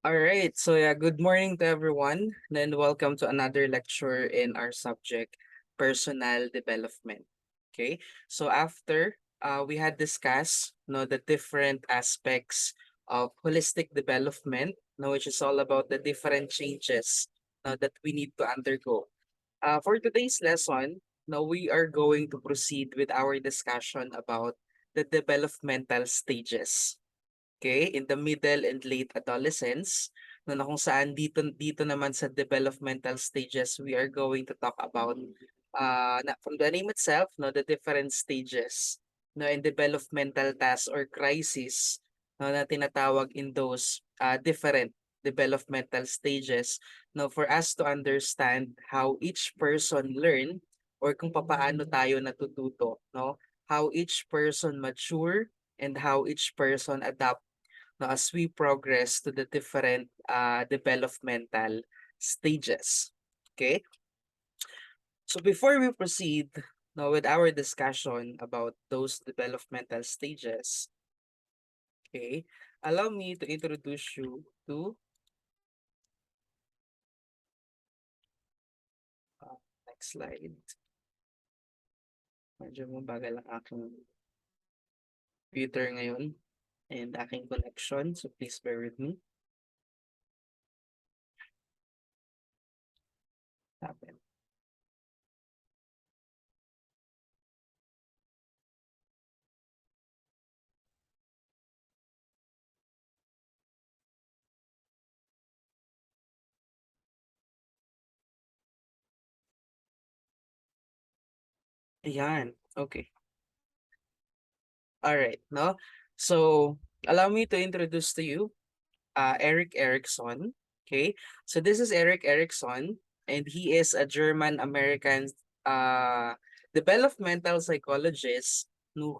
All right, so yeah, good morning to everyone, and welcome to another lecture in our subject, personal development. Okay, so after we had discussed, the different aspects of holistic development, which is all about the different changes, that we need to undergo. For today's lesson, now we are going to proceed with our discussion about the developmental stages. Okay, in the middle and late adolescence, no, na kung saan dito naman sa developmental stages, we are going to talk about from the name itself, no, the different stages, no, in developmental tasks or crisis, no, na tinatawag in those different developmental stages, no, for us to understand how each person learn or kung papaano tayo natututo, no, how each person mature and how each person adapt, no, as we progress to the different developmental stages. Okay, so before we proceed now with our discussion about those developmental stages, okay, allow me to introduce you to uh, next slide. Medyo mabagal ang aking computer ngayon and aking connection, so please bear with me. Happen. Ayan, okay. All right, no? So, allow me to introduce to you Erik Erikson. Okay, so this is Erik Erikson, and he is a German-American uh, developmental psychologist who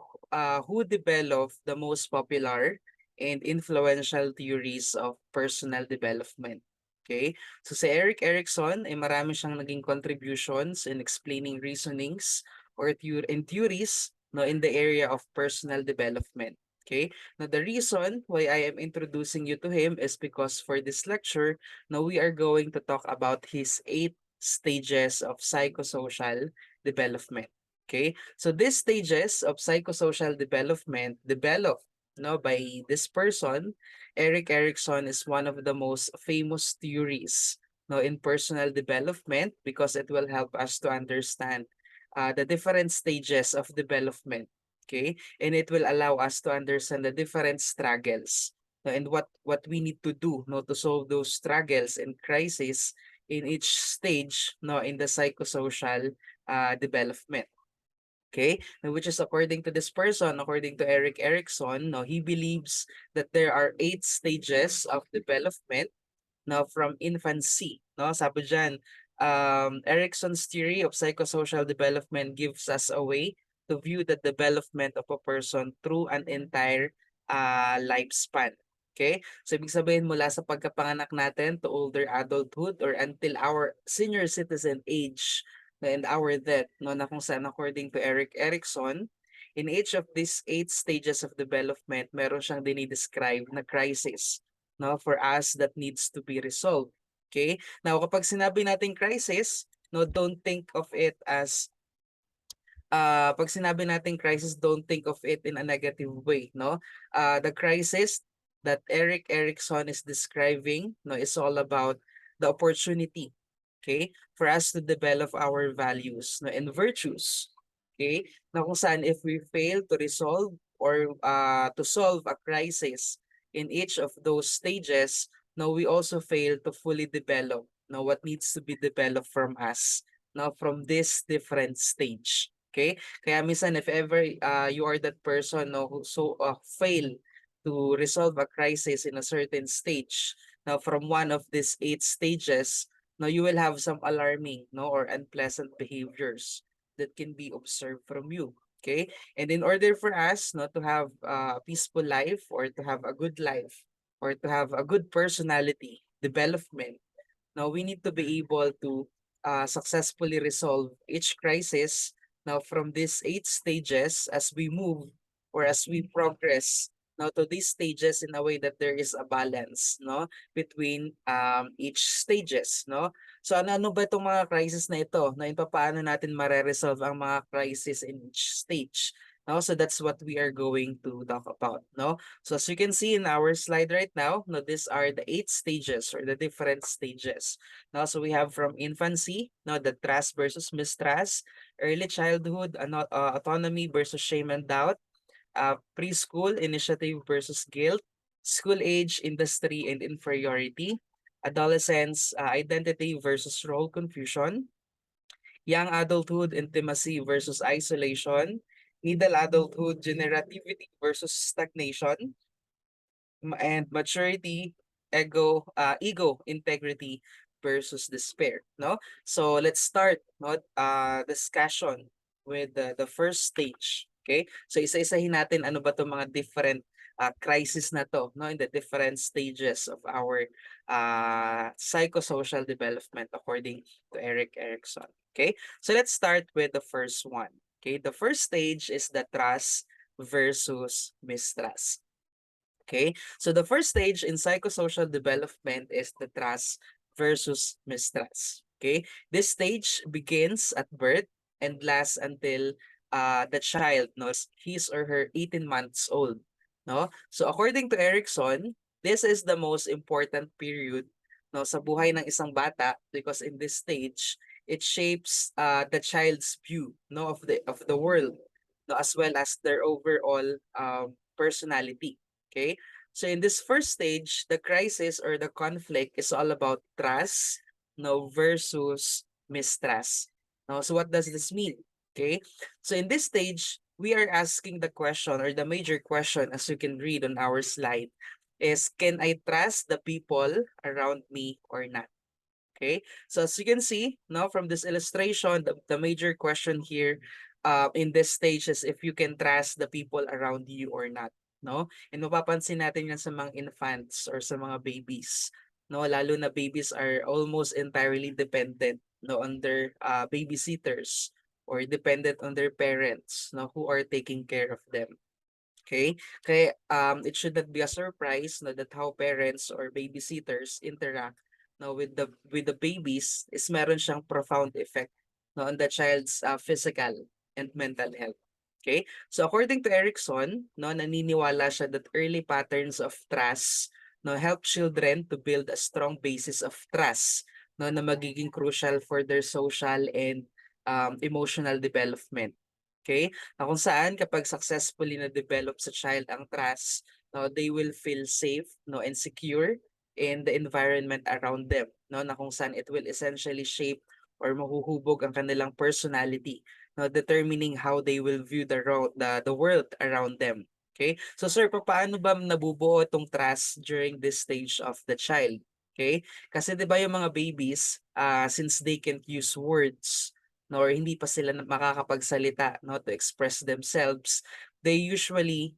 developed the most popular and influential theories of personal development. Okay, so si Erik Erikson ay marami siyang naging contributions in explaining reasonings or theories, no, in the area of personal development. Okay, now, the reason why I am introducing you to him is because for this lecture, now we are going to talk about his 8 stages of psychosocial development. Okay, so these stages of psychosocial development developed, by this person. Erik Erikson is one of the most famous theories, in personal development because it will help us to understand the different stages of development. Okay, and it will allow us to understand the different struggles, no, and what we need to do, no, to solve those struggles and crises in each stage, no, in the psychosocial development. Okay, now, which is according to this person, according to Erik Erikson, no, he believes that there are 8 stages of development, no, from infancy. No, sabi dyan, Erikson's theory of psychosocial development gives us a way to view the development of a person through an entire lifespan. Okay? So, ibig sabihin mula sa pagkapanganak natin to older adulthood or until our senior citizen age, no, and our death, no, na kung saan according to Erik Erikson, in each of these 8 stages of development, meron siyang dinidescribe na crisis, no, for us that needs to be resolved. Okay? Now, kapag sinabi natin crisis, no, don't think of it as pag sinabi natin crisis, don't think of it in a negative way, no? The crisis that Erik Erikson is describing, no, is all about the opportunity, okay, for us to develop our values, no, and virtues. Okay? Na kung saan if we fail to resolve or to solve a crisis in each of those stages, no, we also fail to fully develop, no, what needs to be developed from us, now from this different stage. Okay? Kaya minsan if ever you are that person, no, who fail to resolve a crisis in a certain stage, now from one of these 8 stages, now you will have some alarming, no, or unpleasant behaviors that can be observed from you. Okay? And in order for us not to have a peaceful life or to have a good life or to have a good personality development, now we need to be able to successfully resolve each crisis now from these 8 stages as we move or as we progress now to these stages in a way that there is a balance, no, between each stages, no. So ano ba itong mga crisis na ito, no, and paano natin mare-resolve ang mga crisis in each stage, no. So that's what we are going to talk about, no. So as you can see in our slide right now, no, these are the 8 stages or the different stages. Now, so we have from infancy, no, the trust versus mistrust, early childhood, autonomy versus shame and doubt, preschool, initiative versus guilt, school age, industry, and inferiority, adolescence, identity versus role confusion, young adulthood, intimacy versus isolation, middle adulthood, generativity versus stagnation, and maturity, ego, integrity versus despair. No, so let's start discussion with the first stage. Okay, so isa-isahin natin ano ba to mga different crisis na to, no, in the different stages of our psychosocial development according to Erik Erikson. Okay, so let's start with the first one. Okay, the first stage is the trust versus mistrust. Okay, so the first stage in psychosocial development is the trust versus mistrust. Okay, this stage begins at birth and lasts until the child knows his or her 18 months old. No, so according to Erikson, this is the most important period, no, sa buhay ng isang bata, because in this stage it shapes the child's view, no, of the world, no, as well as their overall personality. Okay, so in this first stage, the crisis or the conflict is all about trust, no, versus mistrust. No, so what does this mean? Okay, so in this stage, we are asking the question, or the major question, as you can read on our slide, is can I trust the people around me or not? Okay, so as you can see, no, from this illustration, the major question here in this stage is if you can trust the people around you or not. No, and mapapansin natin yan sa mga infants or sa mga babies. No, lalo na babies are almost entirely dependent, no, on their babysitters, or dependent on their parents, no, who are taking care of them. Okay? Kaya it should not be a surprise, no, that how parents or babysitters interact, no, with the babies is meron siyang profound effect, no, on the child's physical and mental health. Okay? So according to Erikson, no, naniniwala siya that early patterns of trust, no, help children to build a strong basis of trust, no, na magiging crucial for their social and emotional development. Okay? Na kung saan kapag successfully na-develop sa child ang trust, no, they will feel safe, no, and secure in the environment around them, no, na kung saan it will essentially shape or mahuhubog ang kanilang personality, no, determining how they will view the world around them. Okay? So sir, paano ba nabubuo itong trust during this stage of the child? Okay? Kasi 'di ba yung mga babies, since they can't use words, no, or hindi pa sila makakapagsalita, no, to express themselves, they usually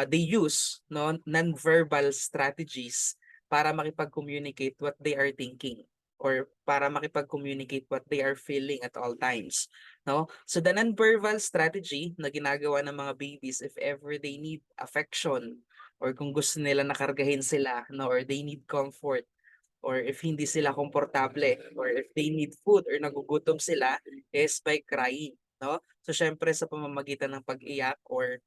they use, no, non-verbal strategies para makipag-communicate what they are thinking, or para makipag-communicate what they are feeling at all times, no. So the non-verbal strategy na ginagawa ng mga babies if ever they need affection, or kung gusto nila nakargahin sila, no, or they need comfort, or if hindi sila komportable, or if they need food or nagugutom sila, is by crying, no? So syempre sa pamamagitan ng pag-iyak or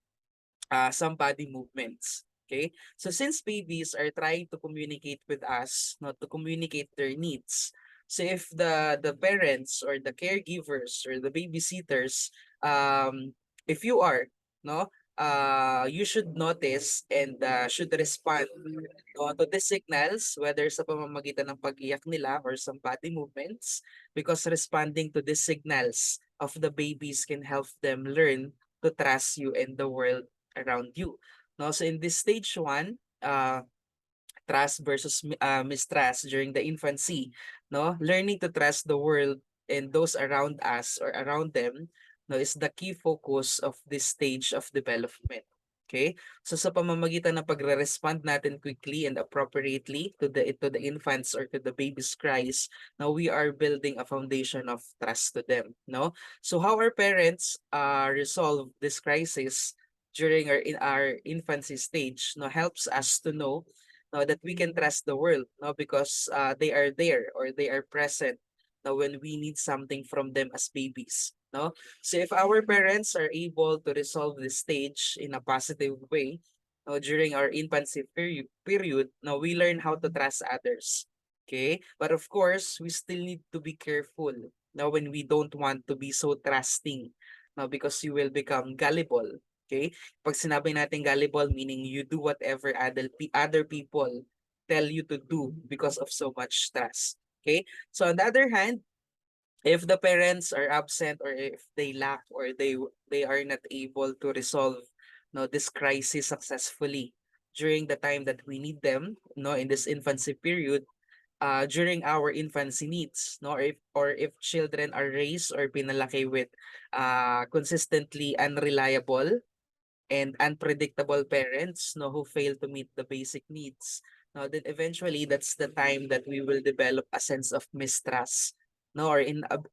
some body movements. Okay? So since babies are trying to communicate with us, not to communicate their needs. So if the parents or the caregivers or the babysitters, if you are, no, you should notice and should respond, no, to the signals, whether sa pamamagitan ng pag-iyak nila or some body movements, because responding to these signals of the babies can help them learn to trust you and the world around you. No, so in this stage one, trust versus mistrust during the infancy, no, learning to trust the world and those around us or around them, no, is the key focus of this stage of development. Okay, so sa pamamagitan ng pagre-respond natin quickly and appropriately to the infants or to the baby's cries, now we are building a foundation of trust to them. No, so how our parents resolve this crisis during our infancy stage, no, helps us to know, no, that we can trust the world, no, because they are there or they are present, no, when we need something from them as babies, no. So if our parents are able to resolve this stage in a positive way, no, during our infancy period, no, we learn how to trust others. Okay, but of course, we still need to be careful now when we don't want to be so trusting, no, because you will become gullible. Okay, pag sinabi natin gullible, meaning you do whatever other people tell you to do because of so much trust. Okay, so on the other hand, if the parents are absent or if they lack or they are not able to resolve, no, this crisis successfully during the time that we need them, no, in this infancy period, during our infancy needs, no, or if children are raised or pinalaki with consistently unreliable and unpredictable parents, no, who fail to meet the basic needs, no, then eventually that's the time that we will develop a sense of mistrust, no, or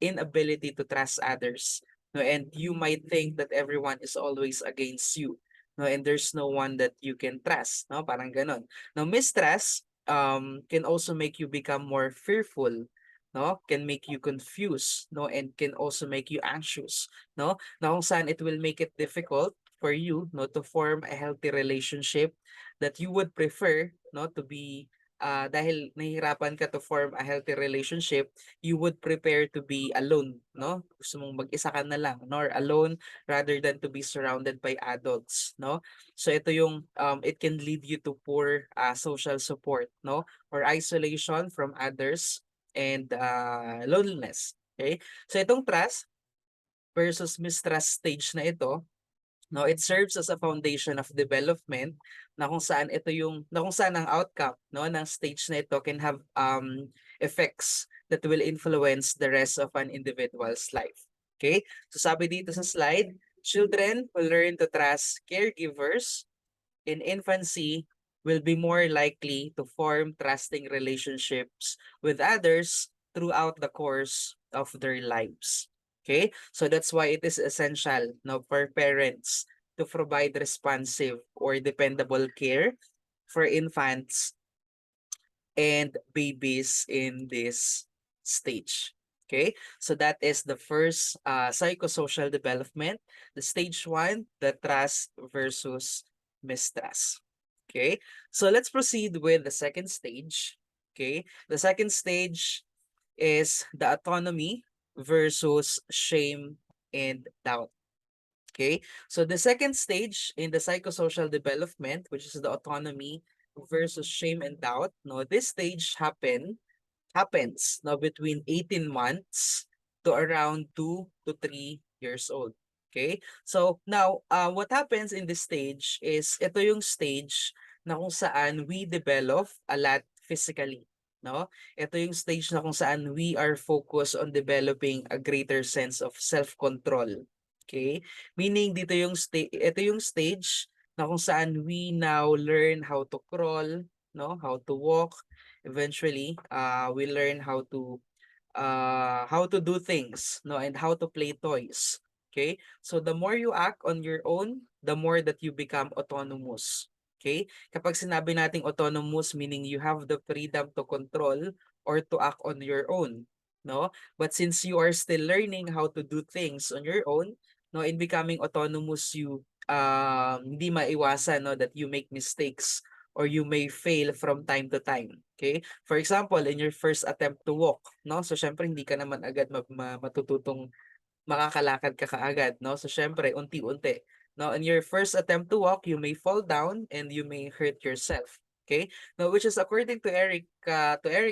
inability to trust others, no, and you might think that everyone is always against you, no, and there's no one that you can trust, no, parang ganon. Now mistrust can also make you become more fearful, no, can make you confused, no, and can also make you anxious, no, na kung saan it will make it difficult for you, no, to form a healthy relationship that you would prefer, no, to be dahil nahihirapan ka to form a healthy relationship, you would prepare to be alone, no? Gusto mong mag-isa ka na lang, no? Or alone rather than to be surrounded by adults, no? So ito yung it can lead you to poor social support, no? Or isolation from others and loneliness. Okay? So itong trust versus mistrust stage na ito, no, it serves as a foundation of development na kung saan ito yung na kung saan ang outcome, no, ng stage na ito can have effects that will influence the rest of an individual's life. Okay? So sabi dito sa slide, children will learn to trust caregivers in infancy will be more likely to form trusting relationships with others throughout the course of their lives. Okay? So that's why it is essential now for parents to provide responsive or dependable care for infants and babies in this stage. Okay, so that is the first psychosocial development, the stage one, the trust versus mistrust. Okay, so let's proceed with the second stage. Okay, the second stage is the autonomy versus shame and doubt. Okay, so the second stage in the psychosocial development, which is the autonomy versus shame and doubt, no, this stage happens now between 18 months to around 2 to 3 years old. Okay? So now, what happens in this stage is ito yung stage na kung saan we develop a lot physically. No? Ito yung stage na kung saan we are focused on developing a greater sense of self-control. Okay? Meaning ito yung stage na kung saan we now learn how to crawl, no? How to walk. Eventually, we learn how to do things, no, and how to play toys. Okay? So the more you act on your own, the more that you become autonomous. Okay? Kapag sinabi nating autonomous, meaning you have the freedom to control or to act on your own, no? But since you are still learning how to do things on your own, no, in becoming autonomous, you hindi maiwasan, no, that you make mistakes or you may fail from time to time. Okay? For example, in your first attempt to walk, no? So syempre hindi ka naman agad matututong makakalakad ka kaagad, no? So syempre unti-unti. Now, in your first attempt to walk, you may fall down and you may hurt yourself. Okay? Now, which is according to Erik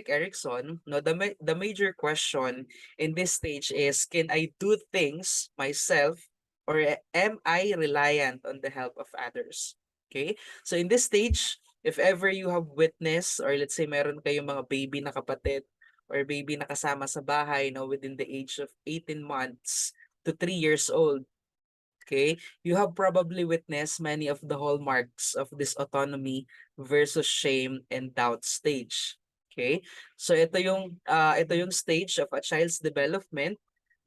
Erikson, no, the major question in this stage is, can I do things myself or am I reliant on the help of others? Okay? So in this stage, if ever you have witnessed or let's say meron kayong mga baby na kapatid or baby na kasama sa bahay, no, within the age of 18 months to 3 years old, okay, you have probably witnessed many of the hallmarks of this autonomy versus shame and doubt stage. Okay? So ito yung stage of a child's development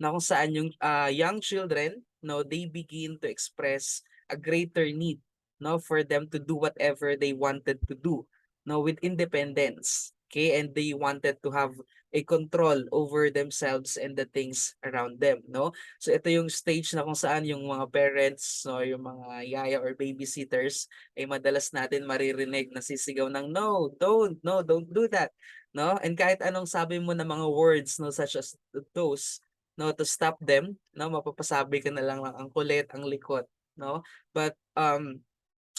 na kung saan yung young children, no, they begin to express a greater need, no, for them to do whatever they wanted to do, no, with independence. Okay, and they wanted to have a control over themselves and the things around them, no? So ito yung stage na kung saan yung mga parents, no, yung mga yaya or babysitters ay madalas natin maririnig na sisigaw ng no, don't do that, no? And kahit anong sabi mo na mga words, no, such as those, no, to stop them, no, mapapasabi ka na lang ng ang kulit, ang likot, no? But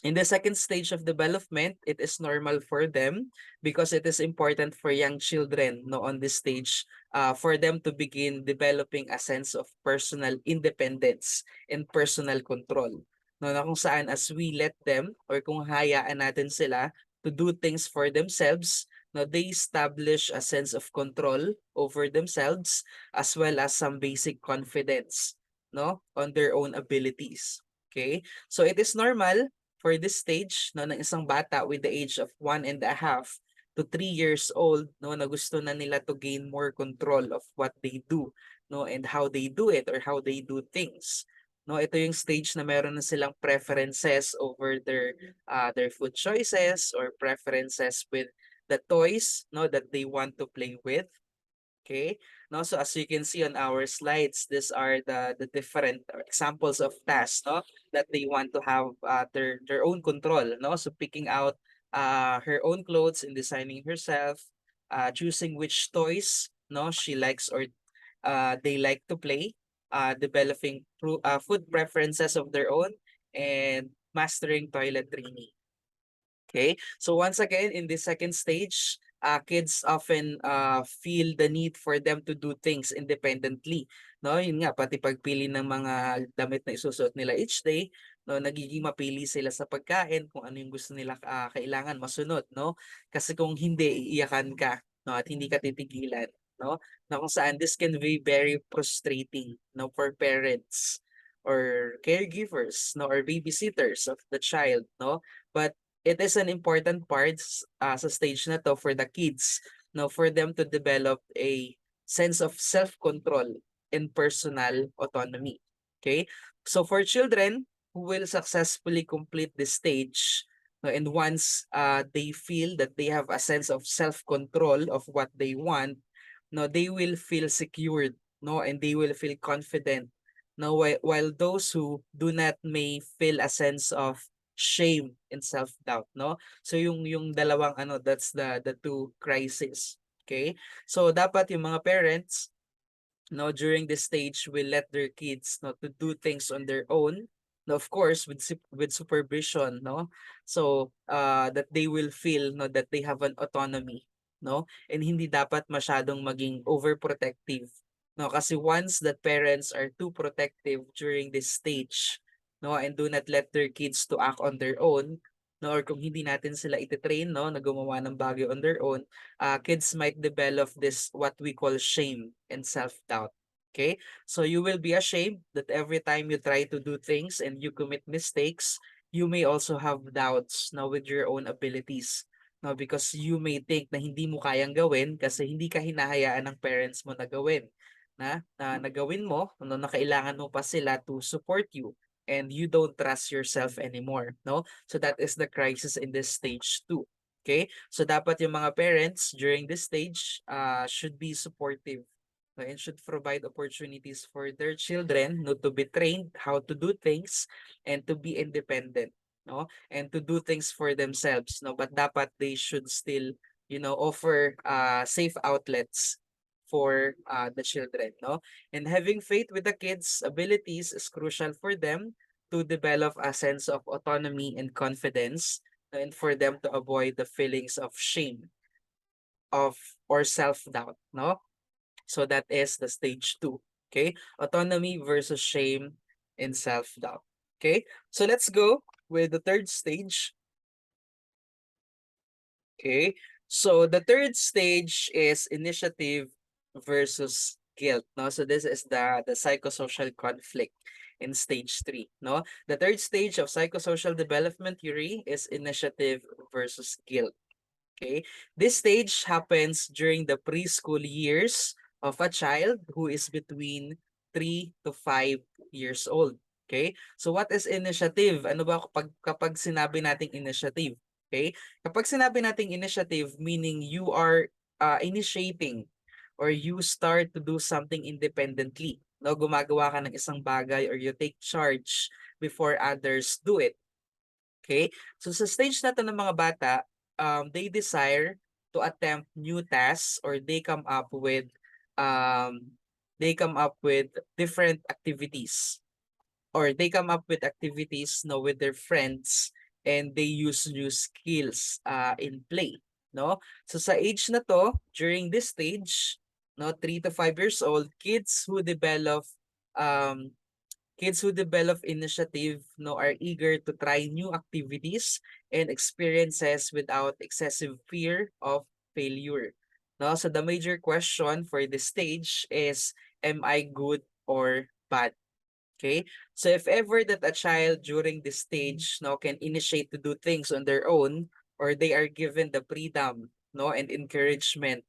in the second stage of development, it is normal for them because it is important for young children, no, on this stage, for them to begin developing a sense of personal independence and personal control. No, na kung saan as we let them or kung hayaan natin sila to do things for themselves, no, they establish a sense of control over themselves as well as some basic confidence, no, on their own abilities. Okay? So it is normal for this stage, no, ng isang bata with the age of 1.5 to 3 years old, no, na gusto na nila to gain more control of what they do, no, and how they do it or how they do things. No, ito yung stage na meron na silang preferences over their food choices or preferences with the toys, no, that they want to play with. Okay. No, so as you can see on our slides, these are the different examples of tasks, no, that they want to have their own control, no. So picking out her own clothes and designing herself, choosing which toys, no, she likes or they like to play, developing food preferences of their own, and mastering toiletry. Okay, so once again, in this second stage, kids often feel the need for them to do things independently. No, yun nga, pati pagpili ng mga damit na isusuot nila each day, no, nagiging mapili sila sa pagkain kung ano yung gusto nila kailangan masunod, no? Kasi kung hindi, iiyakan ka, no, at hindi ka titigilan, no? Na kung saan this can be very frustrating, no, for parents or caregivers, no, or babysitters of the child, no? But it is an important part sa stage na to for the kids, no, for them to develop a sense of self-control and personal autonomy. Okay? So for children who will successfully complete this stage, no, and once they feel that they have a sense of self-control of what they want, no, they will feel secured, no, and they will feel confident. No, while those who do not may feel a sense of shame and self-doubt, no? So yung dalawang ano, that's the two crises. Okay? So dapat yung mga parents, no, during this stage will let their kids, no, to do things on their own, no, of course with with supervision, no, so that they will feel, no, that they have an autonomy, no, and hindi dapat masyadong maging overprotective, no, kasi once that parents are too protective during this stage, no, and do not let their kids to act on their own, no, or kung hindi natin sila ititrain, no, na gumawa ng bagay on their own, kids might develop this what we call shame and self-doubt. Okay, so you will be ashamed that every time you try to do things and you commit mistakes, you may also have doubts now with your own abilities. No, because you may think na hindi mo kayang gawin kasi hindi ka hinahayaan ng parents mo na gawin. Na nagawin mo, no, na kailangan mo pa sila to support you and you don't trust yourself anymore, no? So that is the crisis in this stage 2. Okay? So dapat yung mga parents during this stage should be supportive, no, and should provide opportunities for their children, no, to be trained how to do things and to be independent, no, and to do things for themselves, no, but dapat they should still, offer safe outlets for the children, no, and having faith with the kids' abilities is crucial for them to develop a sense of autonomy and confidence, and for them to avoid the feelings of shame of or self-doubt, no? So that is the stage 2. Okay? Autonomy versus shame and self-doubt. Okay? So let's go with the third stage. Okay? So the third stage is initiative versus guilt, no? So this is the psychosocial conflict in stage 3, no? The third stage of psychosocial development theory is initiative versus guilt. Okay, this stage happens during the preschool years of a child who is between 3 to 5 years old. Okay? So what is initiative? Ano ba kapag sinabi nating initiative? Okay? Kapag sinabi nating initiative, meaning you are initiating or you start to do something independently. No, gumagawa ka ng isang bagay or you take charge before others do it. Okay? So sa stage na to ng mga bata, they desire to attempt new tasks or um, they come up with different activities or they come up with activities no with their friends and they use new skills in play, no? So sa age na to, during this stage, no, 3 to 5 years old, um kids who develop initiative no are eager to try new activities and experiences without excessive fear of failure. No, so the major question for this stage is, am I good or bad? Okay? So if ever that a child during this stage no can initiate to do things on their own, or they are given the freedom no and encouragement,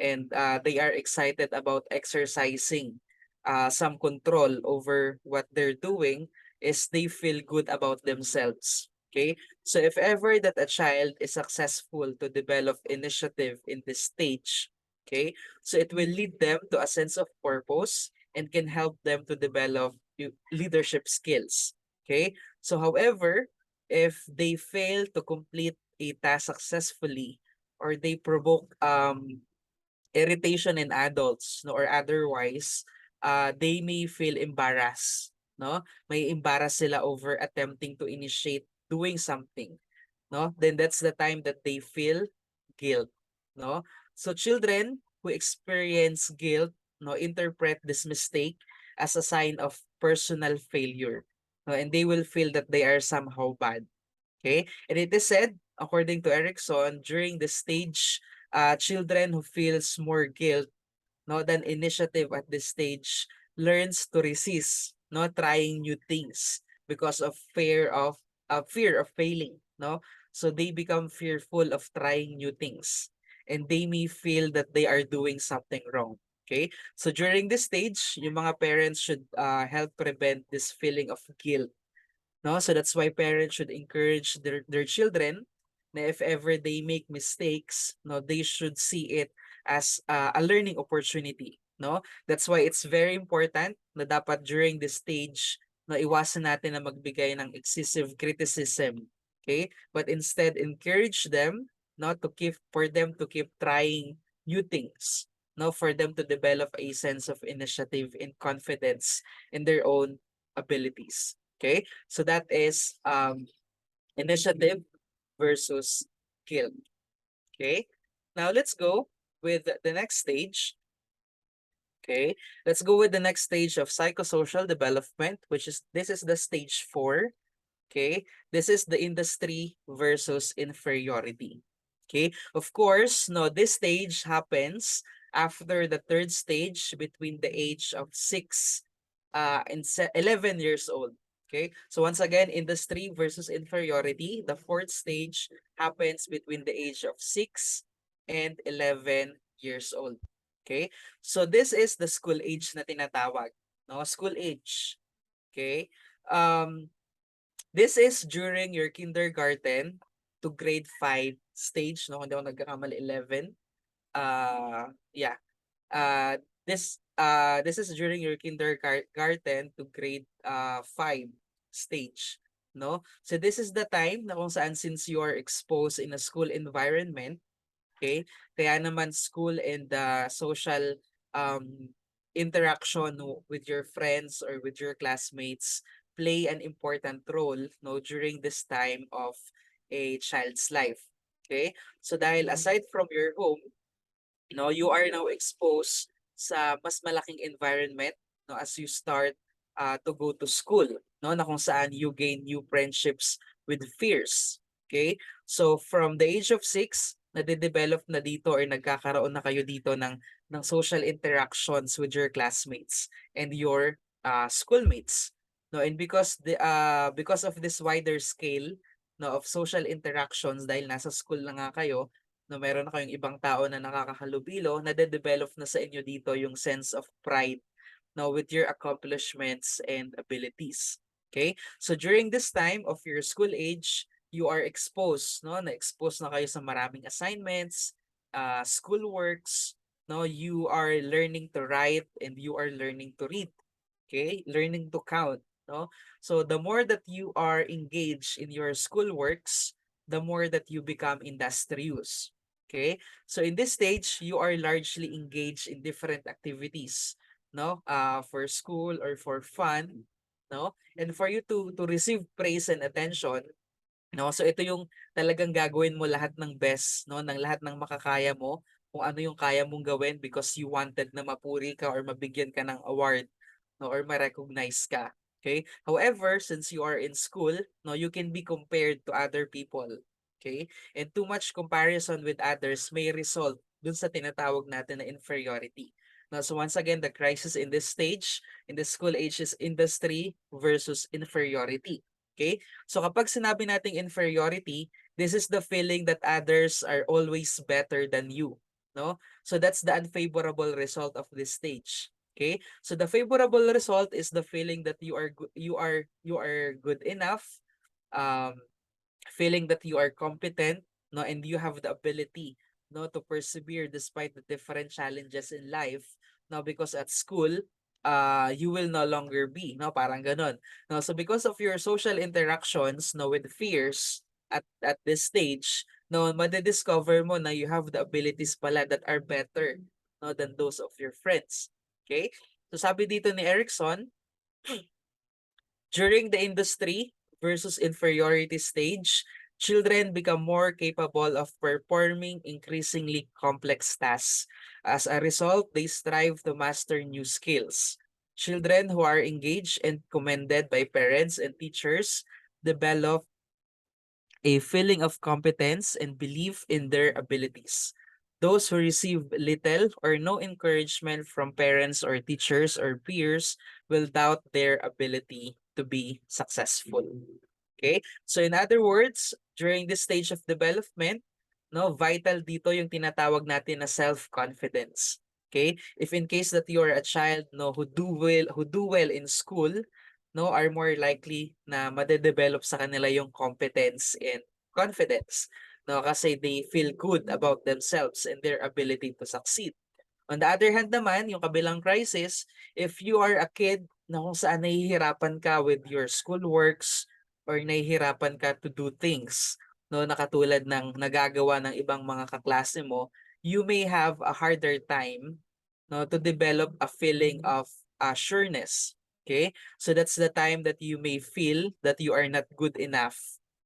and they are excited about exercising some control over what they're doing, is they feel good about themselves. Okay? So if ever that a child is successful to develop initiative in this stage, okay, so it will lead them to a sense of purpose and can help them to develop leadership skills. Okay? So however, if they fail to complete a task successfully, or they provoke irritation in adults no or otherwise, they may feel embarrassed, no? May embarrass sila over attempting to initiate doing something, no? Then that's the time that they feel guilt, no? So children who experience guilt no interpret this mistake as a sign of personal failure, no? And they will feel that they are somehow bad. Okay? And it is said, according to Erikson, during the stage, children who feels more guilt no than initiative at this stage learns to resist no trying new things because of fear of failing, no? So they become fearful of trying new things and they may feel that they are doing something wrong. Okay? So during this stage, yung mga parents should help prevent this feeling of guilt, no? So that's why parents should encourage their children na if ever they make mistakes, no, they should see it as a learning opportunity, no? That's why it's very important na dapat during this stage no iwasan natin na magbigay ng excessive criticism, okay? But instead encourage them not to keep for them to keep trying new things, no, for them to develop a sense of initiative and confidence in their own abilities. Okay? So that is initiative versus guilt. Okay? Now let's go with the next stage. Okay? Let's go with the next stage of psychosocial development, which is this is the stage 4. Okay? This is the industry versus inferiority. Okay? Of course, no, this stage happens after the third stage between the age of 6 and 11 years old. Okay? So once again, industry versus inferiority, the fourth stage happens between the age of 6 and 11 years old. Okay? So this is the school age na tinatawag, no? School age. Okay? Um This is during your kindergarten to grade 5 stage, no? Hindi ako nagkakamali, 11. Yeah. This is during your kindergarten to grade 5 stage, no? So this is the time na kung saan, since you are exposed in a school environment, okay? Kaya naman school and the social um interaction with your friends or with your classmates play an important role no during this time of a child's life. Okay? So dahil aside from your home, no, you are now exposed sa mas malaking environment no as you start to go to school, no, na kung saan you gain new friendships with peers. Okay? So from the age of 6, nade-develop na dito or nagkakaroon na kayo dito ng social interactions with your classmates and your schoolmates. No, and because of this wider scale no of social interactions, dahil nasa school na nga kayo, no, meron na kayong ibang tao na nakakahalubilo, nade-develop na sa inyo dito yung sense of pride no with your accomplishments and abilities. Okay? So during this time of your school age, you are exposed, no? Na-expose na kayo sa maraming assignments, school works, no? You are learning to write and you are learning to read. Okay? Learning to count, no? So the more that you are engaged in your school works, the more that you become industrious. Okay? So in this stage, you are largely engaged in different activities, no? For school or for fun, no? And for you to receive praise and attention, no? So ito yung talagang gagawin mo lahat ng best, no? Ng lahat ng makakaya mo, kung ano yung kaya mong gawin because you wanted na mapuri ka or mabigyan ka ng award, no? Or ma-recognize ka. Okay? However, since you are in school, no, you can be compared to other people. Okay? And too much comparison with others may result dun sa tinatawag natin na inferiority. No, so once again, the crisis in this stage, in the school age is industry versus inferiority. Okay? So kapag sinabi nating inferiority, this is the feeling that others are always better than you, no? So that's the unfavorable result of this stage. Okay? So the favorable result is the feeling that you are good enough, um feeling that you are competent, no, and you have the ability, no, to persevere despite the different challenges in life, no, because at school you will no longer be, no, parang ganon, no. So because of your social interactions, no, with fears at this stage, no, madidiscover mo na you have the abilities pala that are better, no, than those of your friends. Okay? So sabi dito ni Erikson, during the industry versus inferiority stage, children become more capable of performing increasingly complex tasks. As a result, they strive to master new skills. Children who are engaged and commended by parents and teachers develop a feeling of competence and belief in their abilities. Those who receive little or no encouragement from parents or teachers or peers will doubt their ability to be successful. Okay? So in other words, during this stage of development, no, vital dito yung tinatawag natin na self-confidence. Okay? If in case that you are a child, no, who do well in school, no, are more likely na madedevelop sa kanila yung competence and confidence, no, kasi they feel good about themselves and their ability to succeed. On the other hand naman, yung kabilang crisis, if you are a kid na kung saan nahihirapan ka with your school works or nahihirapan ka to do things, no, na katulad ng nagagawa ng ibang mga kaklase mo, you may have a harder time, no, to develop a feeling of sureness. Okay? So that's the time that you may feel that you are not good enough,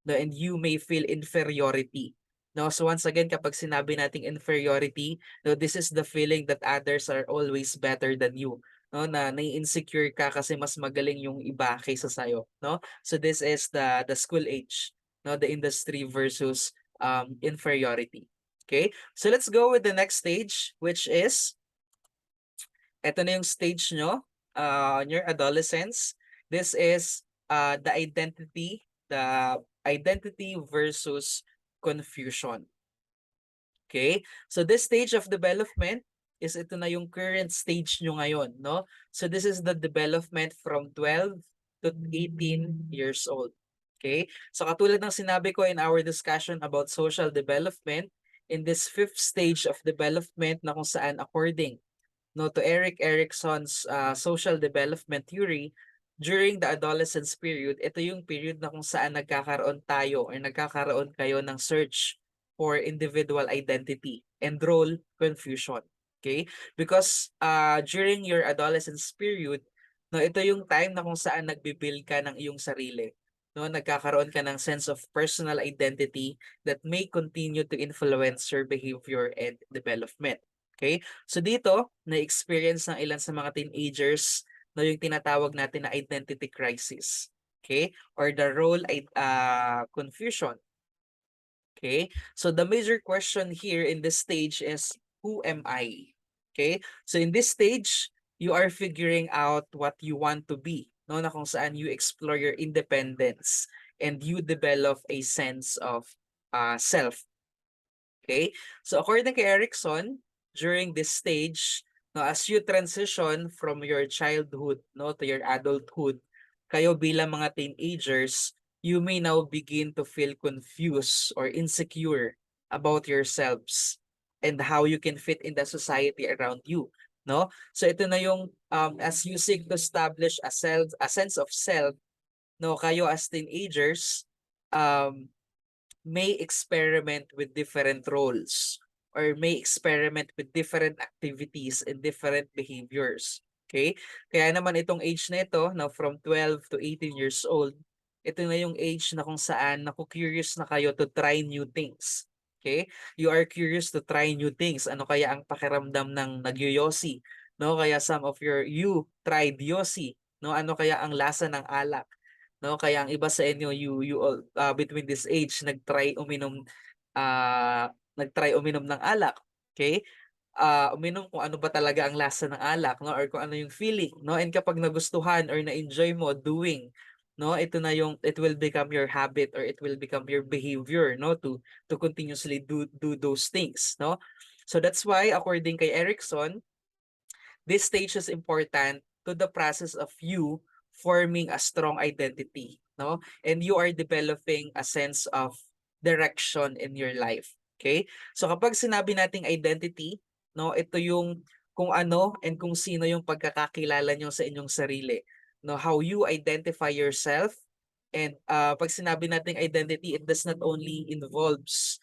no, and you may feel inferiority. No, so once again, kapag sinabi nating inferiority, no, this is the feeling that others are always better than you. No, na nai-insecure ka kasi mas magaling yung iba kaysa sa'yo. No? So this is the school age, no, the industry versus inferiority. Okay? So let's go with the next stage, which is, eto na yung stage nyo, in your adolescence. This is the identity versus confusion. Okay? So this stage of development is ito na yung current stage nyo ngayon, no? So this is the development from 12 to 18 years old. Okay? So katulad ng sinabi ko in our discussion about social development, in this fifth stage of development na kung saan according, no, to Erik Erikson's social development theory, during the adolescence period, ito yung period na kung saan nagkakaroon tayo or nagkakaroon kayo ng search for individual identity and role confusion. Okay? Because during your adolescence period, no, ito yung time na kung saan nagbibuild ka ng iyong sarili. No, nagkakaroon ka ng sense of personal identity that may continue to influence your behavior and development. Okay? So dito, na-experience ng ilan sa mga teenagers na yung tinatawag natin na identity crisis. Okay? Or the role confusion. Okay? So the major question here in this stage is, who am I? Okay? So in this stage, you are figuring out what you want to be. No, na kung saan you explore your independence and you develop a sense of self. Okay? So according to Erikson, during this stage, no, as you transition from your childhood, no, to your adulthood, kayo bilang mga teenagers, you may now begin to feel confused or insecure about yourselves and how you can fit in the society around you, no? So ito na yung as you seek to establish a sense of self, no, kayo as teenagers um may experiment with different roles or may experiment with different activities and different behaviors. Okay? Kaya naman itong age na ito, now from 12 to 18 years old, ito na yung age na kung saan naku-curious na kayo to try new things. Okay? You are curious to try new things. Ano kaya ang pakiramdam ng nagyoyosi? No, kaya some of you tried yosi. No, ano kaya ang lasa ng alak? No, kaya ang iba sa inyo you all between this age nagtry uminom ng alak. Okay? Uminom kung ano ba talaga ang lasa ng alak, no, or kung ano yung feeling, no, and kapag nagustuhan or na-enjoy mo doing, no, ito na yung it will become your habit or it will become your behavior, no, to continuously do those things, no. So that's why according kay Erikson, this stage is important to the process of you forming a strong identity, no? And you are developing a sense of direction in your life. Okay? So kapag sinabi nating identity, no, ito yung kung ano and kung sino yung pagkakakilala nyo sa inyong sarili. No, how you identify yourself. And pag sinabi nating identity, it does not only involves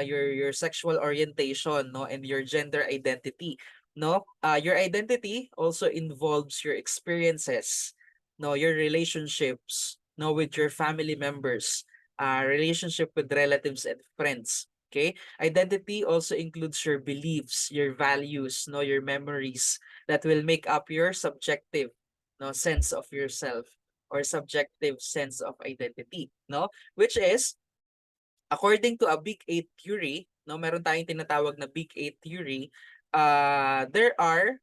your sexual orientation, no, and your gender identity, no. Your identity also involves your experiences, no, your relationships, no, with your family members, relationship with relatives and friends. Okay, identity also includes your beliefs, your values, no, your memories that will make up your subjective, no, sense of yourself or subjective sense of identity, no, which is according to a Big Eight theory, no, meron tayong tinatawag na Big Eight theory. There are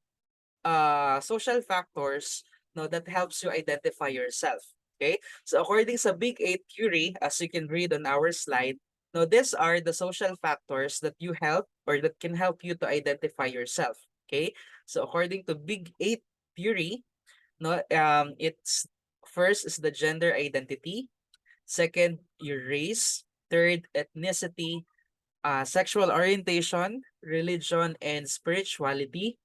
social factors, no, that helps you identify yourself. Okay, so according sa Big Eight theory, as you can read on our slide, no, these are the social factors that you help or that can help you to identify yourself. Okay, so according to Big Eight theory, no, it's first is the gender identity, second your race, third ethnicity, sexual orientation, religion and spirituality,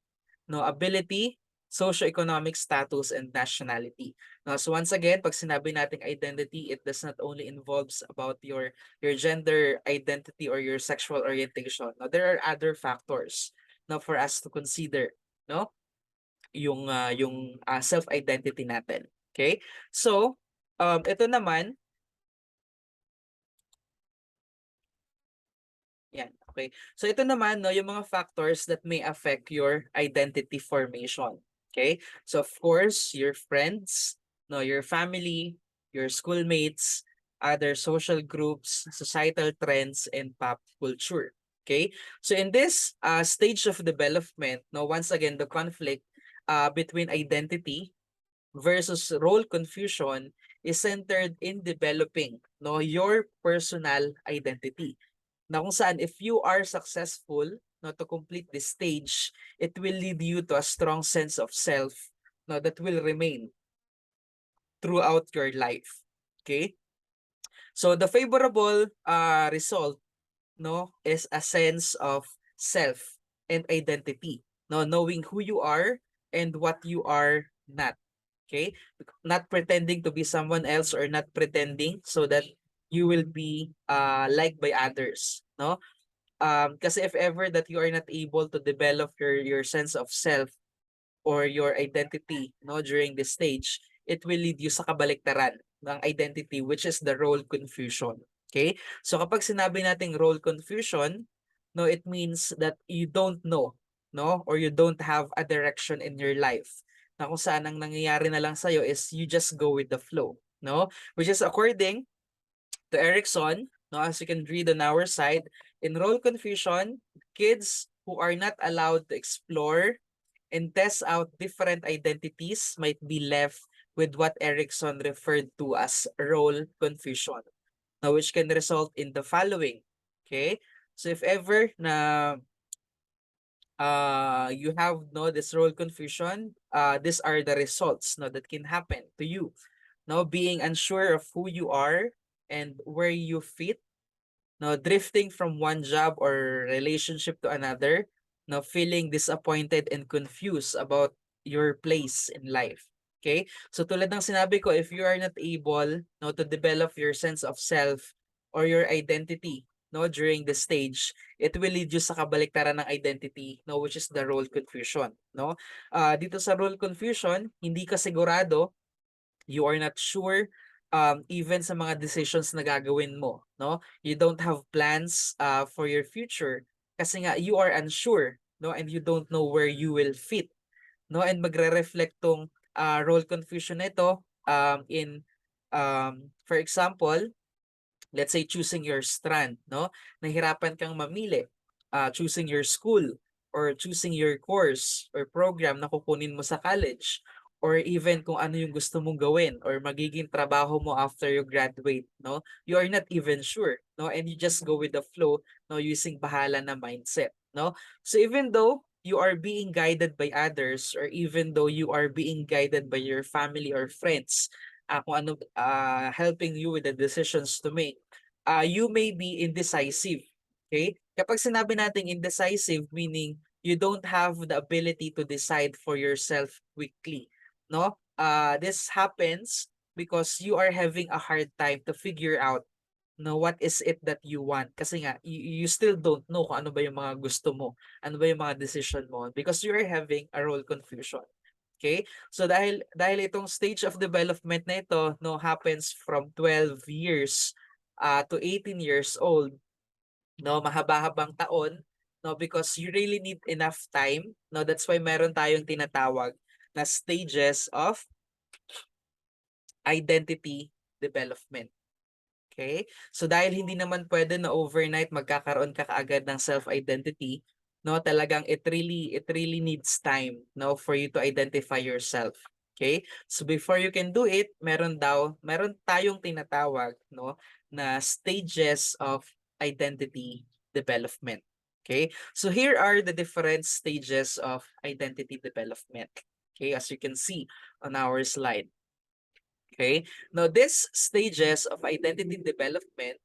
no, ability, socioeconomic status, and nationality. No, so once again, pag sinabi nating identity, it does not only involves about your gender identity or your sexual orientation. No, there are other factors, no, for us to consider, no, yung self-identity natin. Okay? So, ito naman, yan, okay. So ito naman, no, yung mga factors that may affect your identity formation. Okay? So of course, your friends, no, your family, your schoolmates, other social groups, societal trends, and pop culture. Okay? So in this stage of development, no, once again, the conflict between identity versus role confusion is centered in developing, no, your personal identity, na kung saan if you are successful, no, to complete this stage, it will lead you to a strong sense of self, no, that will remain throughout your life. Okay? So the favorable result, no, is a sense of self and identity, no, knowing who you are and what you are not. Okay? Not pretending to be someone else or not pretending so that you will be liked by others, no. Kasi if ever that you are not able to develop your sense of self or your identity, no, during this stage, it will lead you sa kabaliktaran ng identity, which is the role confusion. Okay? So kapag sinabi nating role confusion, no, it means that you don't know, no, or you don't have a direction in your life. Na kung saan ang nangyayari na lang sa'yo is you just go with the flow, no? Which is according to Erikson, no, as you can read on our side, in role confusion, kids who are not allowed to explore and test out different identities might be left with what Erikson referred to as role confusion, now which can result in the following. Okay? So if ever na you have no this role confusion, these are the results no that can happen to you. no, being unsure of who you are and where you fit, no, drifting from one job or relationship to another, no, feeling disappointed and confused about your place in life. Okay? So tulad ng sinabi ko, if you are not able, no, to develop your sense of self or your identity, no, during the stage, it will lead you sa kabaliktaran ng identity, no, which is the role confusion, no? Dito sa role confusion, hindi ka sigurado, you are not sure, even sa mga decisions na gagawin mo, no? You don't have plans for your future kasi nga you are unsure, no? And you don't know where you will fit, no? And magre-reflect tong role confusion nito for example, let's say choosing your strand, no? Nahirapan kang mamili, choosing your school or choosing your course or program na kukunin mo sa college, or even kung ano yung gusto mong gawin or magiging trabaho mo after you graduate, no? You are not even sure, no? And you just go with the flow, no, using bahala na mindset, no? So even though you are being guided by others, or even though you are being guided by your family or friends, kung ano, helping you with the decisions to make, you may be indecisive. Okay? Kapag sinabi nating indecisive, meaning you don't have the ability to decide for yourself quickly. No? This happens because you are having a hard time to figure out, no, what is it that you want. Kasi nga, you still don't know kung ano ba yung mga gusto mo, ano ba yung mga decision mo, because you are having a role confusion. Okay? So dahil itong stage of development na ito, no, happens from 12 years to 18 years old, no, mahaba-habang taon, no, because you really need enough time, no. That's why meron tayong tinatawag na stages of identity development. Okay? So dahil hindi naman pwede na overnight magkakaroon ka kaagad ng self-identity, no, talagang it really needs time, no, for you to identify yourself. Okay? So before you can do it, meron tayong tinatawag, no, na stages of identity development. Okay? So here are the different stages of identity development. Okay, as you can see on our slide. Okay. Now, these stages of identity development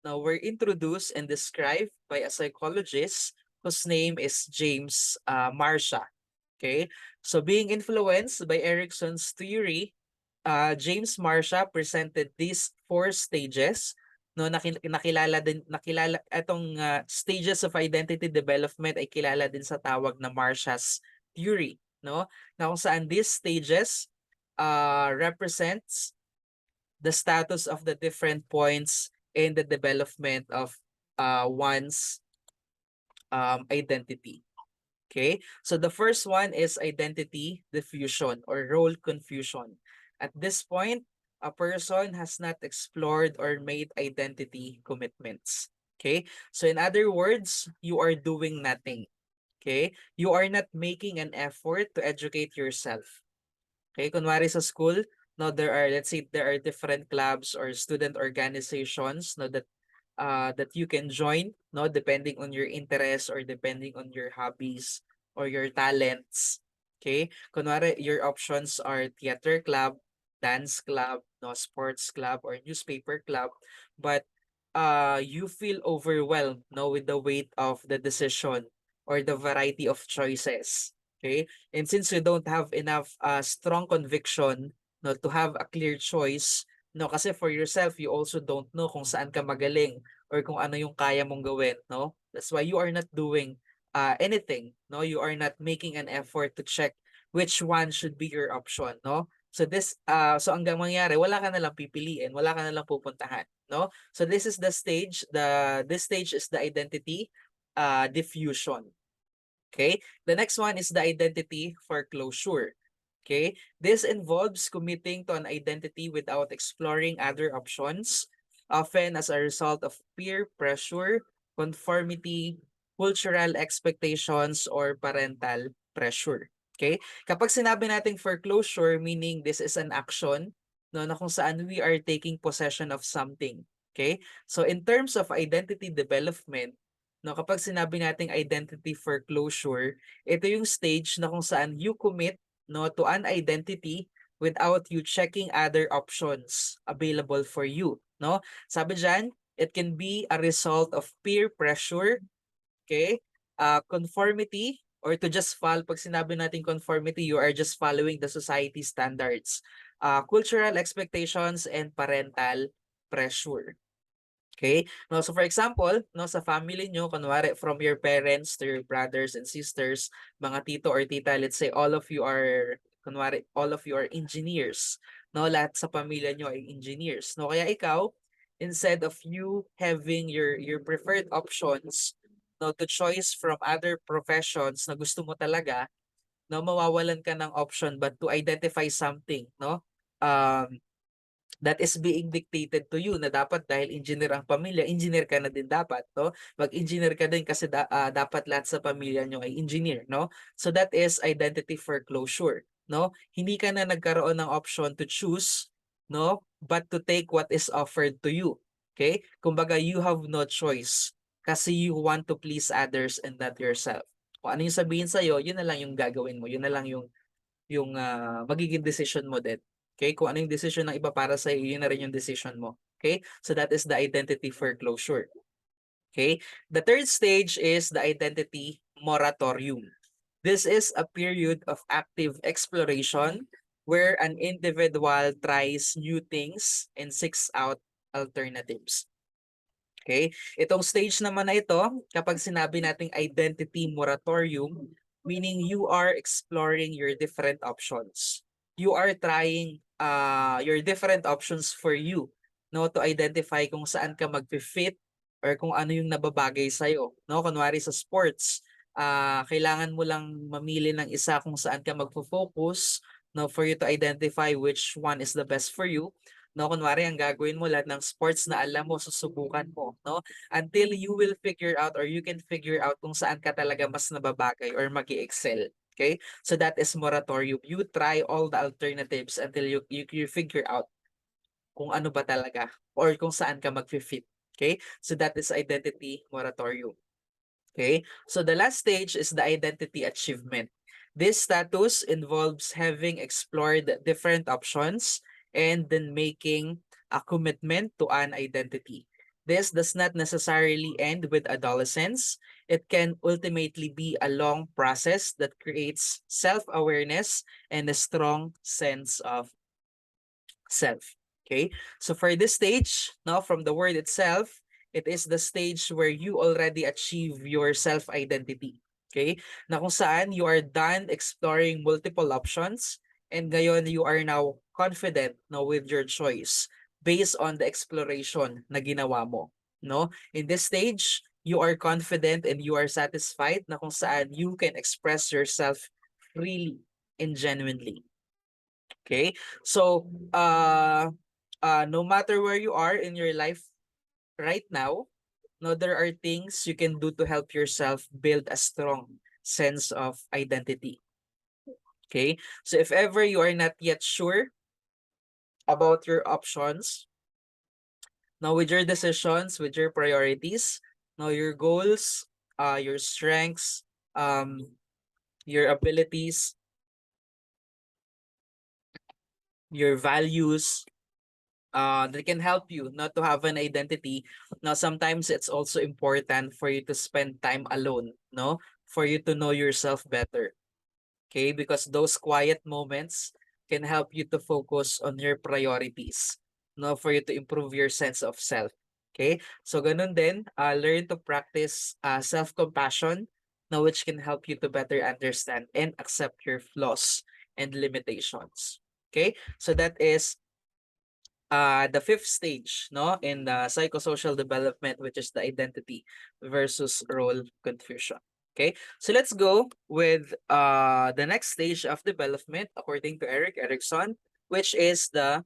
now were introduced and described by a psychologist whose name is James Marsha. Okay. So, being influenced by Erikson's theory, James Marsha presented these four stages. No, nakilala itong stages of identity development ay kilala din sa tawag na Marsha's theory, no? Na kung saan these stages represents the status of the different points in the development of one's identity. Okay, so the first one is identity diffusion or role confusion. At this point, a person has not explored or made identity commitments. Okay, so in other words, you are doing nothing. Okay, you are not making an effort to educate yourself. Okay, kunwari sa school, no, let's say there are different clubs or student organizations, no, that you can join, no, depending on your interests or depending on your hobbies or your talents. Okay, kunwari your options are theater club, dance club, no, sports club, or newspaper club, but you feel overwhelmed, no, with the weight of the decision or the variety of choices. Okay, and since you don't have enough strong conviction, no, to have a clear choice, no, kasi for yourself you also don't know kung saan ka magaling or kung ano yung kaya mong gawin, no? That's why you are not doing anything, no? You are not making an effort to check which one should be your option, no? So hanggang mangyari, wala ka na lang pipiliin, wala ka na lang pupuntahan, no? So this stage is the identity diffusion. Okay? The next one is the identity for closure. Okay? This involves committing to an identity without exploring other options, often as a result of peer pressure, conformity, cultural expectations, or parental pressure. Okay? Kapag sinabi natin for closure, meaning this is an action, no, na kung saan we are taking possession of something. Okay? So in terms of identity development, no, kapag sinabi nating identity for closure, ito yung stage na kung saan you commit, no, to an identity without you checking other options available for you, no? Sabi diyan, it can be a result of peer pressure, okay? Conformity, or to just follow, pag sinabi natin conformity, you are just following the society standards. Cultural expectations and parental pressure. Okay? No, so for example, no, sa family nyo, kunwari from your parents to your brothers and sisters, mga tito or tita, let's say all of you are, kunwari, all of you are engineers. No, lahat sa pamilya nyo ay engineers. No, kaya ikaw, instead of you having your preferred options, no, to choice from other professions na gusto mo talaga, no, mawawalan ka ng option but to identify something, no? That is being dictated to you na dapat dahil engineer ang pamilya, engineer ka na din dapat, no? Mag-engineer ka din kasi dapat lahat sa pamilya nyo ay engineer, no? So that is identity foreclosure, no? Hindi ka na nagkaroon ng option to choose, no? But to take what is offered to you. Okay? Kumbaga, you have no choice kasi you want to please others and not yourself. Kung ano yung sabihin sa'yo, yun na lang yung gagawin mo. Yun na lang yung magiging decision mo din. Okay? Kung ano yung decision ng iba para sa iyo, yun na rin yung decision mo. Okay? So that is the identity foreclosure. Okay? The third stage is the identity moratorium. This is a period of active exploration where an individual tries new things and seeks out alternatives. Okay? Itong stage naman na ito, kapag sinabi nating identity moratorium, meaning you are exploring your different options. You are trying your different options for you, no, to identify kung saan ka mag-fit or kung ano yung nababagay sa'yo. No? Kunwari sa sports, kailangan mo lang mamili ng isa kung saan ka magfo-focus, no, for you to identify which one is the best for you. No, kunwari ang gagawin mo lahat ng sports na alam mo, susubukan mo, no? Until you will figure out or you can figure out kung saan ka talaga mas nababagay or magi-excel. Okay? So that is moratorium. You try all the alternatives until you figure out kung ano ba talaga or kung saan ka mag-fit. Okay? So that is identity moratorium. Okay? So the last stage is the identity achievement. This status involves having explored different options and then making a commitment to an identity. This does not necessarily end with adolescence. It can ultimately be a long process that creates self-awareness and a strong sense of self. Okay? So for this stage, now from the word itself, it is the stage where you already achieve your self-identity. Okay? Na kung saan you are done exploring multiple options and ngayon you are now confident no, with your choice based on the exploration na ginawa mo. No? In this stage, you are confident and you are satisfied na kung saan you can express yourself freely and genuinely. Okay? So, no matter where you are in your life right now, no, there are things you can do to help yourself build a strong sense of identity. Okay? So, if ever you are not yet sure about your options, now with your decisions, with your priorities, now your goals, your strengths, your abilities, your values, that can help you not to have an identity. Now, sometimes it's also important for you to spend time alone, no? For you to know yourself better. Okay? Because those quiet moments can help you to focus on your priorities, no? For you to improve your sense of self. Okay? So, ganun din, learn to practice self-compassion, no, which can help you to better understand and accept your flaws and limitations. Okay? So, that is the fifth stage no in the psychosocial development, which is the identity versus role confusion. Okay, so let's go with the next stage of development according to Erik Erikson, which is the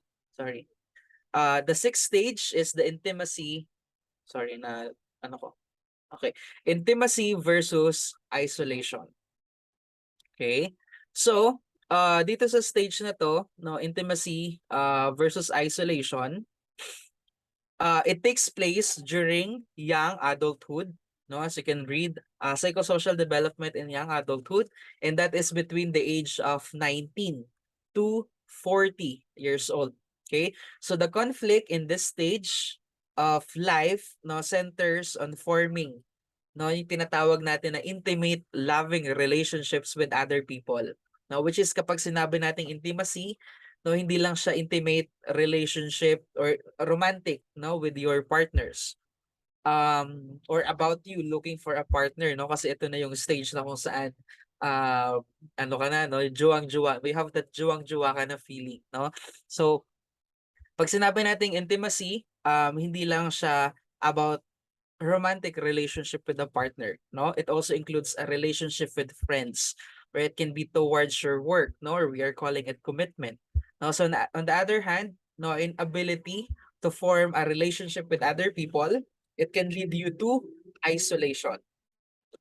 sixth stage is the intimacy. Sorry na ano ko. Okay, intimacy versus isolation. Okay, so dito sa stage na to, no, intimacy versus isolation, it takes place during young adulthood, no, as you can read, psychosocial development in young adulthood, and that is between the age of 19 to 40 years old. Okay? So the conflict in this stage of life no centers on forming no yung tinatawag natin na intimate loving relationships with other people. No, which is kapag sinabi nating intimacy, no hindi lang siya intimate relationship or romantic no with your partners. Or about you looking for a partner no kasi ito na yung stage na kung saan ano ka na no juwang-juwa, we have that juwang-juwa ka na feeling no. So pag sinabi nating intimacy, hindi lang siya about romantic relationship with a partner, no? It also includes a relationship with friends, where it can be towards your work, no? Or we are calling it commitment. No, so on the other hand, no, inability to form a relationship with other people, it can lead you to isolation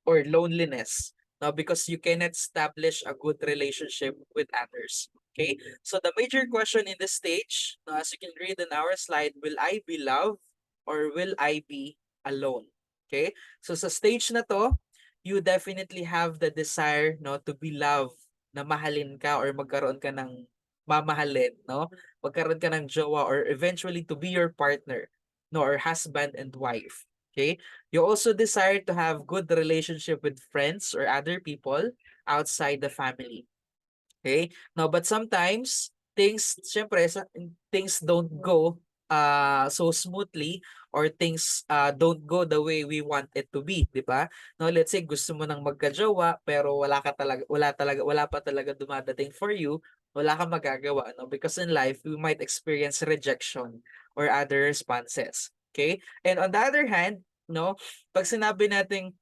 or loneliness, no, because you cannot establish a good relationship with others. Okay, so the major question in this stage, no, as you can read in our slide, will I be loved or will I be alone? Okay, so sa stage na to, you definitely have the desire no to be loved, na mahalin ka or magkaroon ka ng mamahalin, no? Magkaroon ka ng jowa or eventually to be your partner, no, or husband and wife. Okay? You also desire to have good relationship with friends or other people outside the family. Okay? No, but sometimes syempre, things don't go so smoothly or things don't go the way we want it to be, di ba? No, let's say gusto mo nang magka-jowa pero wala pa talaga dumadating for you, wala kang magagawa, no? Because in life, we might experience rejection or other responses. Okay? And on the other hand, no, pag sinabi nating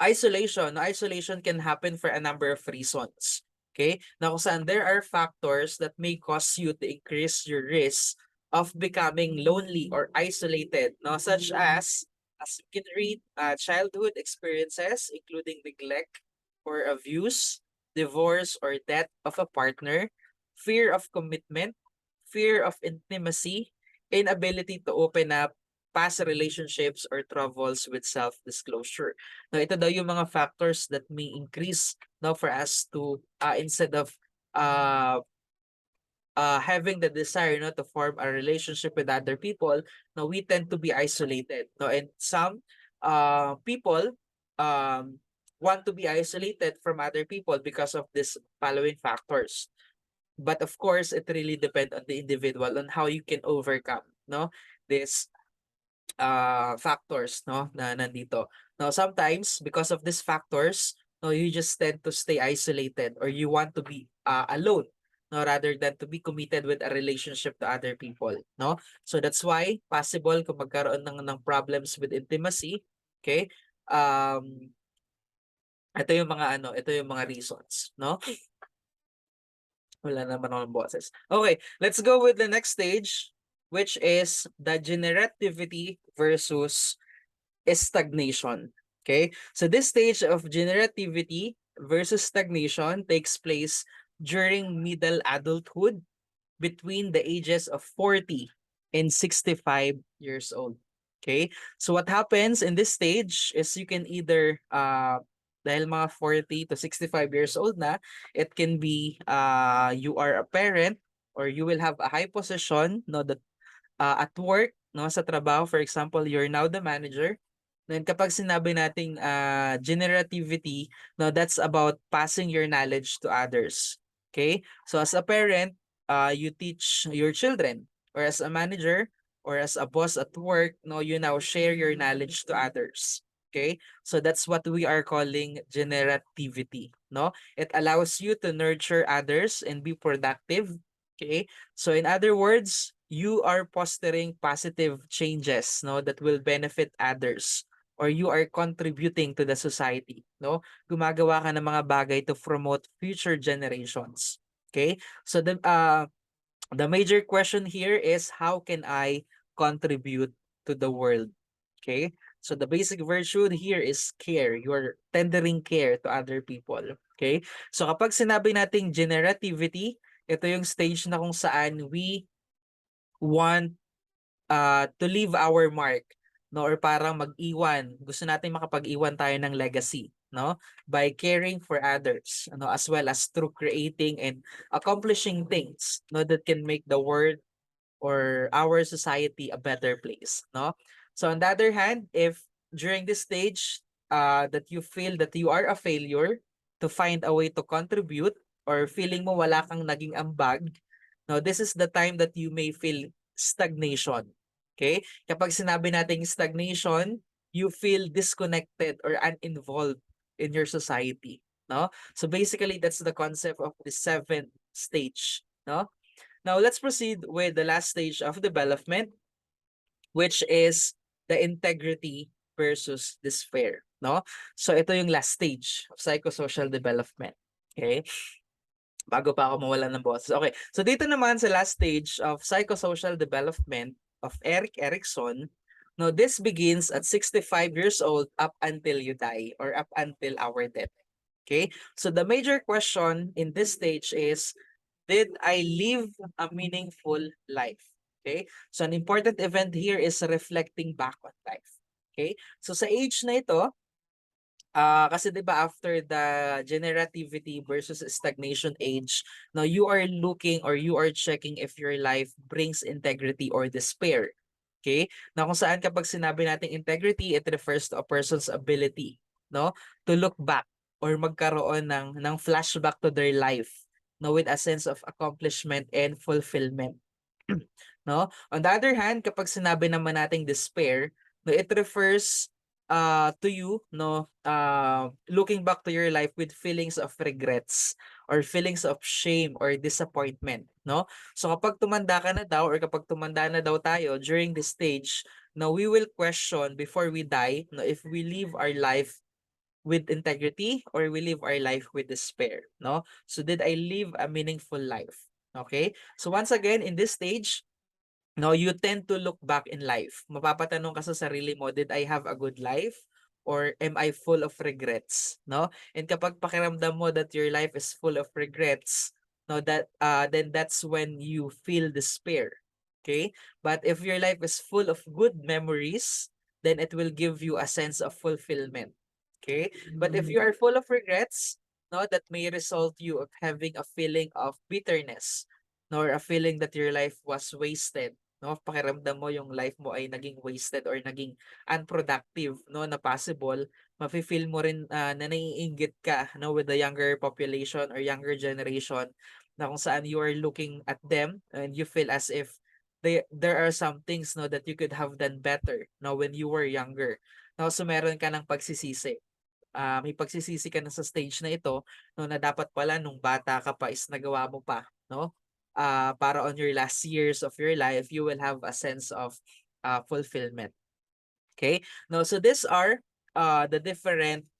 isolation can happen for a number of reasons. Okay? Now, kung saan there are factors that may cause you to increase your risk of becoming lonely or isolated, no? Such as you can read, childhood experiences, including neglect or abuse, divorce or death of a partner, fear of commitment, fear of intimacy, inability to open up, past relationships or troubles with self-disclosure. Now, ito daw yung mga factors that may increase now for us to instead of uh, having the desire no to form a relationship with other people, now we tend to be isolated. No, and some people want to be isolated from other people because of this following factors. But of course, it really depends on the individual on how you can overcome no this factors no na nandito. Now sometimes because of these factors, no you just tend to stay isolated or you want to be alone no rather than to be committed with a relationship to other people, no? So that's why possible kung magkaroon ng problems with intimacy, okay? Ito yung mga ito yung mga reasons, no? Wala naman akong boses. Okay, let's go with the next stage, which is the generativity versus stagnation. Okay, so this stage of generativity versus stagnation takes place during middle adulthood between the ages of 40 and 65 years old. Okay, so what happens in this stage is you can either dahil mga 40 to 65 years old na, it can be you are a parent or you will have a high position no that at work, no, sa trabaho, for example, you're now the manager. Then kapag sinabi nating generativity, no, that's about passing your knowledge to others. Okay? So as a parent, you teach your children, or as a manager, or as a boss at work, no, you now share your knowledge to others. Okay? So that's what we are calling generativity, no? It allows you to nurture others and be productive. Okay? So in other words, you are fostering positive changes, no, that will benefit others or you are contributing to the society, no? Gumagawa ka ng mga bagay to promote future generations. Okay? So the major question here is how can I contribute to the world? Okay? So the basic virtue here is care. You're tendering care to other people. Okay? So kapag sinabi nating generativity, ito yung stage na kung saan we want to leave our mark, no, or parang mag-iwan. Gusto natin makapag-iwan tayo ng legacy. no, by caring for others, as well as through creating and accomplishing things, that can make the world or our society a better place, no? So on the other hand, if during this stage that you feel that you are a failure to find a way to contribute, or feeling mo wala kang naging ambag, no, this is the time that you may feel stagnation. Okay? Kapag sinabi nating stagnation, you feel disconnected or uninvolved in your society, no? So basically that's the concept of the seventh stage, no? Now, let's proceed with the last stage of development, which is the integrity versus despair, no? So, ito yung last stage of psychosocial development. Okay? Bago pa ako mawala ng boses. Okay. So, dito naman sa last stage of psychosocial development of Erik Erikson, no, this begins at 65 years old up until you die or up until our death. Okay? So, the major question in this stage is, did I live a meaningful life? Okay? So an important event here is reflecting back on life. Okay? So sa age na ito, kasi 'di ba after the generativity versus stagnation age, now you are looking or you are checking if your life brings integrity or despair. Okay? Na kung saan kapag sinabi nating integrity, it refers to a person's ability, no, to look back or magkaroon ng flashback to their life, no, with a sense of accomplishment and fulfillment. No? On the other hand, kapag sinabi naman nating despair, no, it refers to you, no, looking back to your life with feelings of regrets or feelings of shame or disappointment, no? So kapag tumanda ka na daw or kapag tumanda na daw tayo during this stage, no, we will question before we die, no, if we live our life with integrity or we live our life with despair, no? So did I live a meaningful life? Okay? So once again, in this stage, no, you tend to look back in life. Mapapatanong ka sa sarili mo, did I have a good life? Or am I full of regrets? No? And kapag pakiramdam mo that your life is full of regrets, no, that then that's when you feel despair. Okay? But if your life is full of good memories, then it will give you a sense of fulfillment. Okay? But if you are full of regrets, no, that may result you of having a feeling of bitterness, nor a feeling that your life was wasted, no? Pakiramdam mo yung life mo ay naging wasted or naging unproductive, no, na possible, mafe-feel mo rin na naiinggit ka, no, with the younger population or younger generation, na kung saan you are looking at them and you feel as if there are some things, no, that you could have done better, no, when you were younger. No, so meron ka ng pagsisisi. May pagsisisi ka na sa stage na ito, no, na dapat pala nung bata ka pa is nagawa mo pa, no? Para on your last years of your life, you will have a sense of fulfillment. Okay? No, so these are the different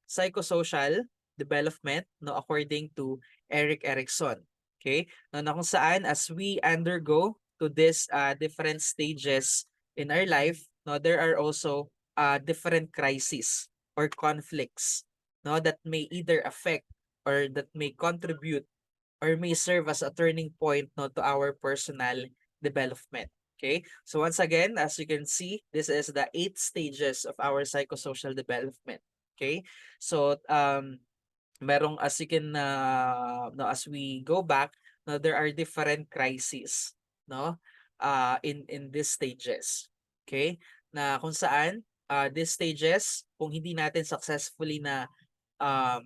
psychosocial development, no, according to Erik Erikson. Okay? No, na kung saan as we undergo to this different stages in our life, no, there are also different crises or conflicts, no, that may either affect or that may contribute or may serve as a turning point, no, to our personal development. Okay? So once again, as you can see, this is the 8 stages of our psychosocial development. Okay? So merong as you can no, as we go back, no, there are different crises, no, in these stages. Okay? Na kung saan these stages, kung hindi natin successfully na um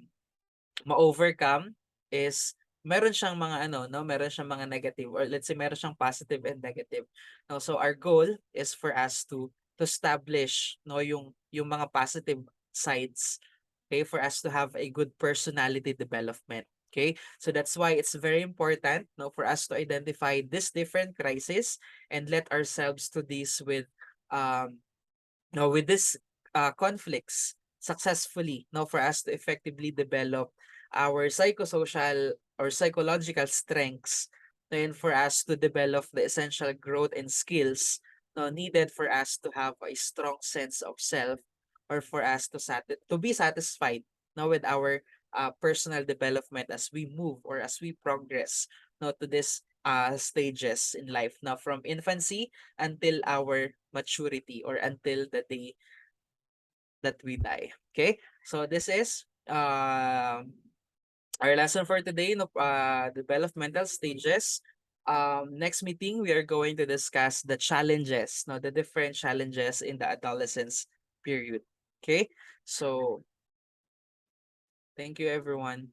ma-overcome is meron siyang mga ano, no, meron siyang mga negative or let's say meron siyang positive and negative. No, so our goal is for us to establish, no, yung mga positive sides, okay, for us to have a good personality development. Okay? So that's why it's very important, no, for us to identify this different crisis and let ourselves to this with um no, with this conflicts successfully, no, for us to effectively develop our psychosocial or psychological strengths, and for us to develop the essential growth and skills, no, needed for us to have a strong sense of self or for us to be satisfied, no, with our personal development as we move or as we progress, no, to this stages in life, now from infancy until our maturity or until the day that we die. Okay, so this is our lesson for today, no, developmental stages. Next meeting, we are going to discuss the challenges, no, the different challenges in the adolescence period. Okay, so thank you, everyone.